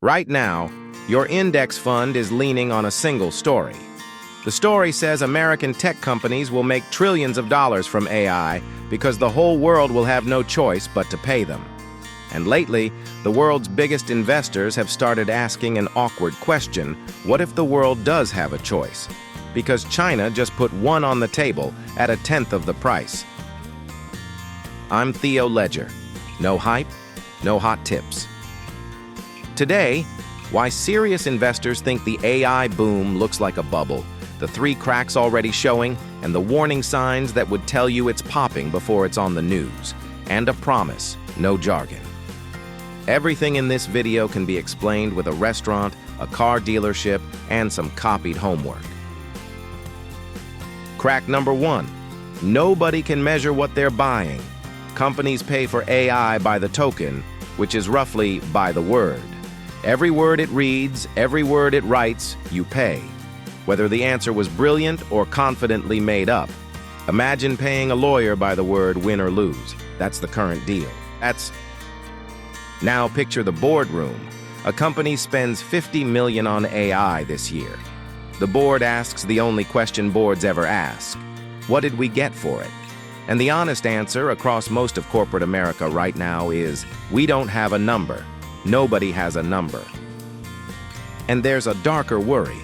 Right now, your index fund is leaning on a single story. The story says American tech companies will make trillions of dollars from AI because the whole world will have no choice but to pay them. And lately, the world's biggest investors have started asking an awkward question: what if the world does have a choice? Because China just put one on the table at a tenth of the price. I'm Theo Ledger. No hype, no hot tips. Today, why serious investors think the AI boom looks like a bubble, the 3 cracks already showing, and the warning signs that would tell you it's popping before it's on the news. And a promise, no jargon. Everything in this video can be explained with a restaurant, a car dealership, and some copied homework. Crack number 1. Nobody can measure what they're buying. Companies pay for AI by the token, which is roughly by the word. Every word it reads, every word it writes, you pay. Whether the answer was brilliant or confidently made up. Imagine paying a lawyer by the word win or lose. That's the current deal. Now picture the boardroom. A company spends $50 million on AI this year. The board asks the only question boards ever ask: what did we get for it? And the honest answer across most of corporate America right now is, we don't have a number. Nobody has a number. And there's a darker worry.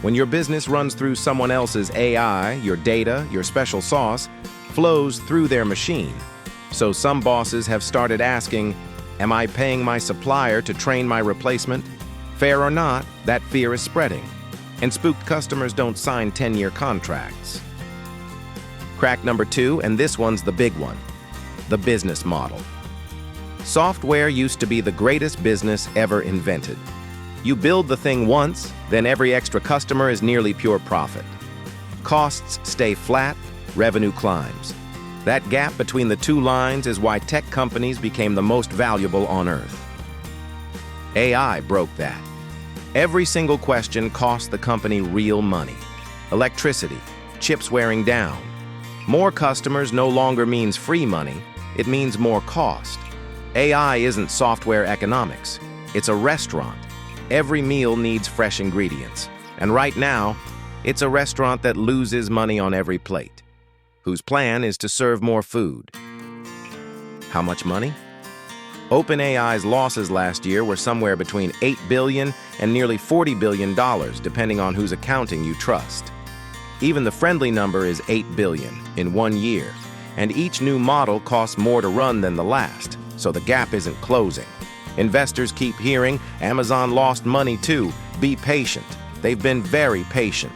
When your business runs through someone else's AI, your data, your special sauce, flows through their machine. So some bosses have started asking, am I paying my supplier to train my replacement? Fair or not, that fear is spreading. And spooked customers don't sign 10-year contracts. Crack number 2, and this one's the big one: the business model. Software used to be the greatest business ever invented. You build the thing once, then every extra customer is nearly pure profit. Costs stay flat, revenue climbs. That gap between the two lines is why tech companies became the most valuable on Earth. AI broke that. Every single question cost the company real money. Electricity, chips wearing down. More customers no longer means free money, it means more cost. AI isn't software economics. It's a restaurant. Every meal needs fresh ingredients. And right now, it's a restaurant that loses money on every plate, whose plan is to serve more food. How much money? OpenAI's losses last year were somewhere between $8 billion and nearly $40 billion, depending on whose accounting you trust. Even the friendly number is $8 billion in 1 year, and each new model costs more to run than the last. So the gap isn't closing. Investors keep hearing, Amazon lost money too. Be patient. They've been very patient.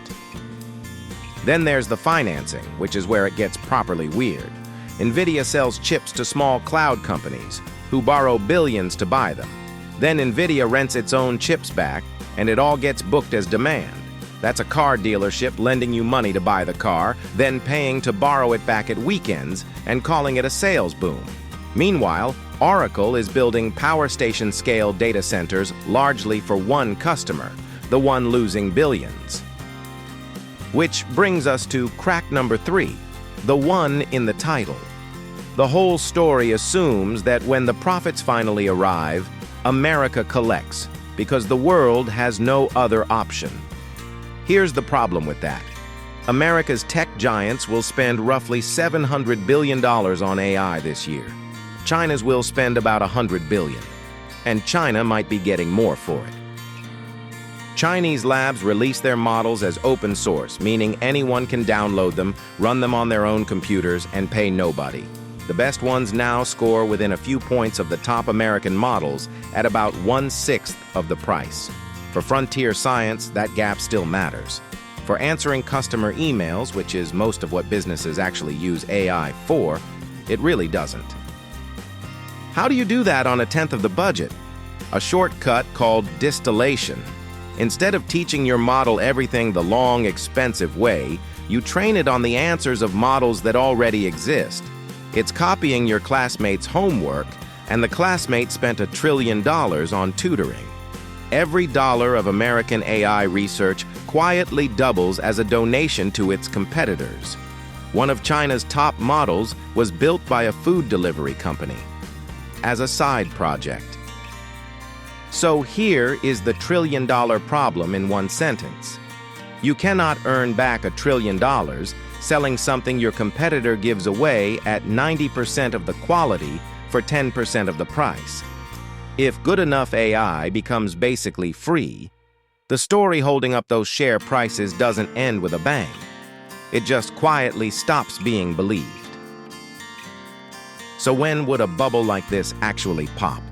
Then there's the financing, which is where it gets properly weird. NVIDIA sells chips to small cloud companies, who borrow billions to buy them. Then NVIDIA rents its own chips back, and it all gets booked as demand. That's a car dealership lending you money to buy the car, then paying to borrow it back at weekends, and calling it a sales boom. Meanwhile, Oracle is building power station-scale data centers largely for one customer, the one losing billions. Which brings us to crack number 3, the one in the title. The whole story assumes that when the profits finally arrive, America collects, because the world has no other option. Here's the problem with that. America's tech giants will spend roughly $700 billion on AI this year. China's will spend about $100 billion, and China might be getting more for it. Chinese labs release their models as open source, meaning anyone can download them, run them on their own computers, and pay nobody. The best ones now score within a few points of the top American models at about 1/6 of the price. For frontier science, that gap still matters. For answering customer emails, which is most of what businesses actually use AI for, it really doesn't. How do you do that on a tenth of the budget? A shortcut called distillation. Instead of teaching your model everything the long, expensive way, you train it on the answers of models that already exist. It's copying your classmates' homework, and the classmate spent $1 trillion on tutoring. Every dollar of American AI research quietly doubles as a donation to its competitors. One of China's top models was built by a food delivery company as a side project. So here is the trillion-dollar problem in one sentence. You cannot earn back $1 trillion selling something your competitor gives away at 90% of the quality for 10% of the price. If good enough AI becomes basically free, the story holding up those share prices doesn't end with a bang. It just quietly stops being believed. So when would a bubble like this actually pop?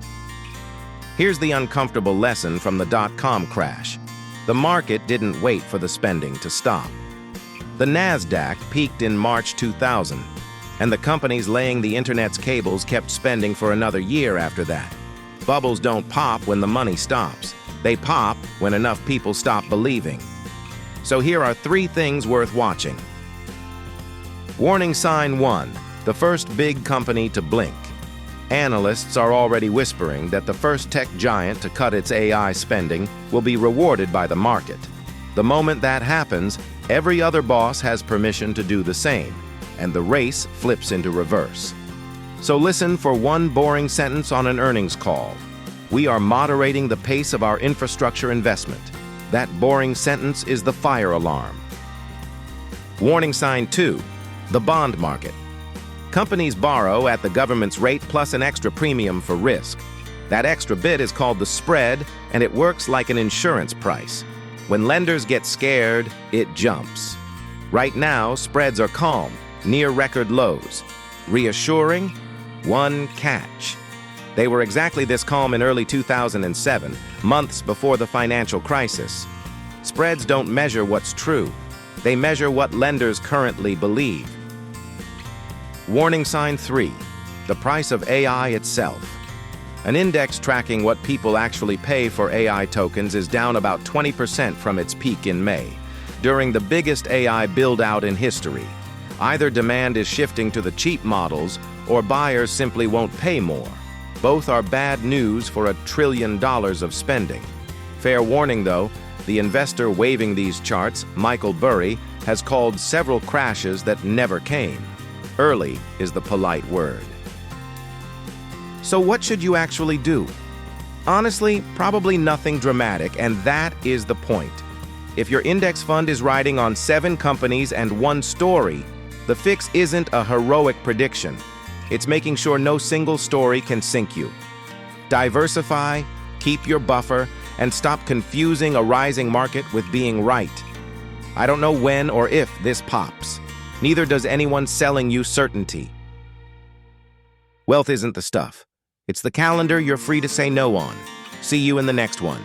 Here's the uncomfortable lesson from the dot-com crash. The market didn't wait for the spending to stop. The Nasdaq peaked in March 2000, and the companies laying the internet's cables kept spending for another year after that. Bubbles don't pop when the money stops. They pop when enough people stop believing. So here are 3 things worth watching. Warning sign 1, the first big company to blink. Analysts are already whispering that the first tech giant to cut its AI spending will be rewarded by the market. The moment that happens, every other boss has permission to do the same, and the race flips into reverse. So listen for one boring sentence on an earnings call. We are moderating the pace of our infrastructure investment. That boring sentence is the fire alarm. Warning sign 2, the bond market. Companies borrow at the government's rate plus an extra premium for risk. That extra bit is called the spread, and it works like an insurance price. When lenders get scared, it jumps. Right now, spreads are calm, near record lows. Reassuring? One catch. They were exactly this calm in early 2007, months before the financial crisis. Spreads don't measure what's true. They measure what lenders currently believe. Warning sign 3, the price of AI itself. An index tracking what people actually pay for AI tokens is down about 20% from its peak in May, during the biggest AI build-out in history. Either demand is shifting to the cheap models, or buyers simply won't pay more. Both are bad news for $1 trillion of spending. Fair warning though, the investor waving these charts, Michael Burry, has called several crashes that never came. Early is the polite word. So what should you actually do? Honestly, probably nothing dramatic, and that is the point. If your index fund is riding on 7 companies and 1 story, the fix isn't a heroic prediction. It's making sure no single story can sink you. Diversify, keep your buffer, and stop confusing a rising market with being right. I don't know when or if this pops. Neither does anyone selling you certainty. Wealth isn't the stuff. It's the calendar you're free to say no on. See you in the next one.